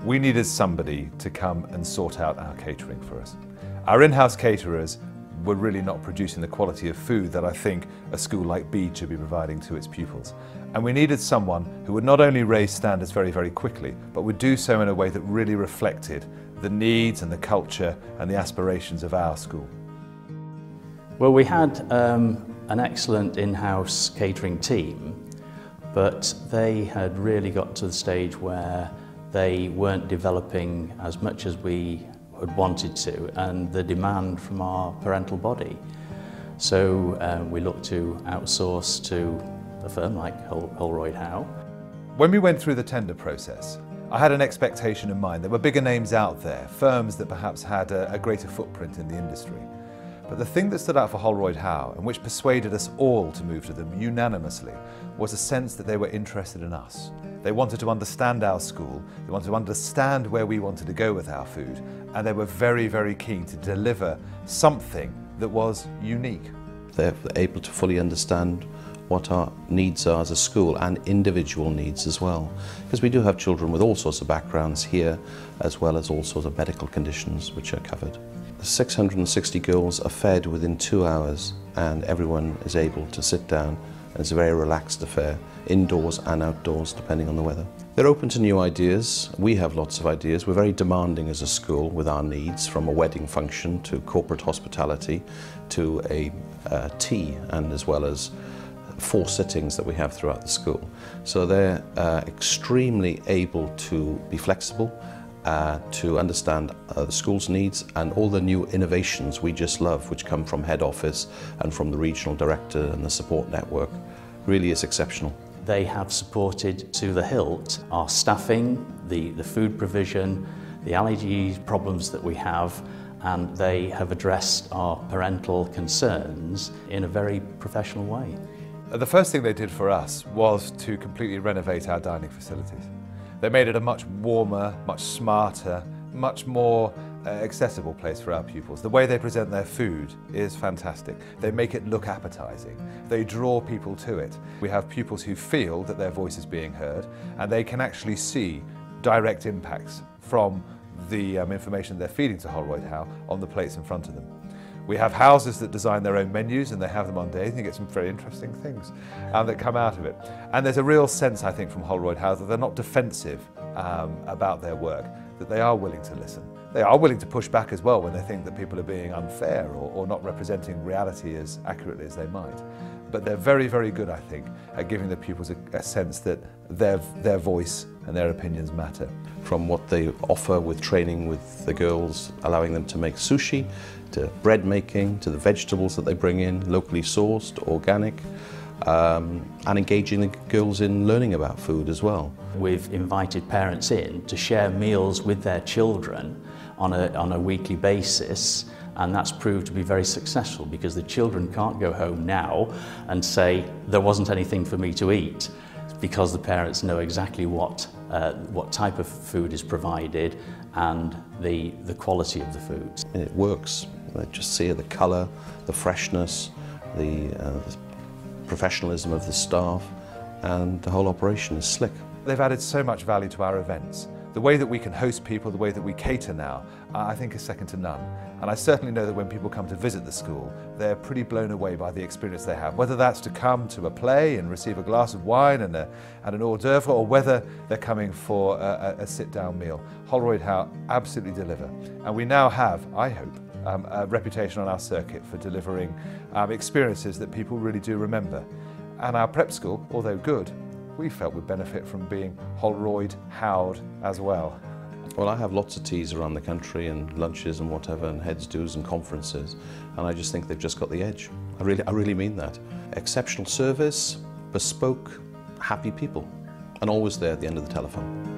we needed somebody to come and sort out our catering for us. Our in-house caterers were really not producing the quality of food that I think a school like Bede should be providing to its pupils. And we needed someone who would not only raise standards very, very quickly, but would do so in a way that really reflected the needs and the culture and the aspirations of our school. Well, we had an excellent in-house catering team, but they had really got to the stage where they weren't developing as much as we had wanted to, and the demand from our parental body. So we looked to outsource to a firm like Holroyd Howe. When we went through the tender process, I had an expectation in mind. There were bigger names out there, firms that perhaps had a greater footprint in the industry. But the thing that stood out for Holroyd Howe, and which persuaded us all to move to them unanimously, was a sense that they were interested in us. They wanted to understand our school, they wanted to understand where we wanted to go with our food, and they were very, very keen to deliver something that was unique. They're able to fully understand what our needs are as a school, and individual needs as well. Because we do have children with all sorts of backgrounds here, as well as all sorts of medical conditions which are covered. 660 girls are fed within 2 hours, and everyone is able to sit down, and it's a very relaxed affair, indoors and outdoors depending on the weather. They're open to new ideas. We have lots of ideas. We're very demanding as a school with our needs, from a wedding function to corporate hospitality to a tea, and as well as 4 sittings that we have throughout the school. So they're extremely able to be flexible, to understand the school's needs, and all the new innovations we just love, which come from head office and from the regional director and the support network, really is exceptional. They have supported to the hilt our staffing, the food provision, the allergy problems that we have, and they have addressed our parental concerns in a very professional way. The first thing they did for us was to completely renovate our dining facilities. They made it a much warmer, much smarter, much more accessible place for our pupils. The way they present their food is fantastic. They make it look appetizing. They draw people to it. We have pupils who feel that their voice is being heard, and they can actually see direct impacts from the information they're feeding to Holroyd Howe on the plates in front of them. We have houses that design their own menus, and they have them on days, and you get some very interesting things that come out of it. And there's a real sense, I think, from Holroyd Howe that they're not defensive about their work, that they are willing to listen. They are willing to push back as well when they think that people are being unfair or not representing reality as accurately as they might. But they're very, very good, I think, at giving the pupils a sense that their voice and their opinions matter. From what they offer with training with the girls, allowing them to make sushi, to bread making, to the vegetables that they bring in, locally sourced, organic, and engaging the girls in learning about food as well. We've invited parents in to share meals with their children on a weekly basis, and that's proved to be very successful, because the children can't go home now and say there wasn't anything for me to eat, because the parents know exactly what type of food is provided and the quality of the foods. And it works. I just see the colour, the freshness, the professionalism of the staff, and the whole operation is slick. They've added so much value to our events. The way that we can host people, the way that we cater now, I think is second to none. And I certainly know that when people come to visit the school, they're pretty blown away by the experience they have. Whether that's to come to a play and receive a glass of wine and an hors d'oeuvre, or whether they're coming for a sit-down meal, Holroyd Howe absolutely deliver. And we now have, I hope, a reputation on our circuit for delivering experiences that people really do remember. And our prep school, although good, we felt would benefit from being Holroyd Howed as well. Well, I have lots of teas around the country and lunches and whatever, and heads do's and conferences, and I just think they've just got the edge. I really mean that. Exceptional service, bespoke, happy people, and always there at the end of the telephone.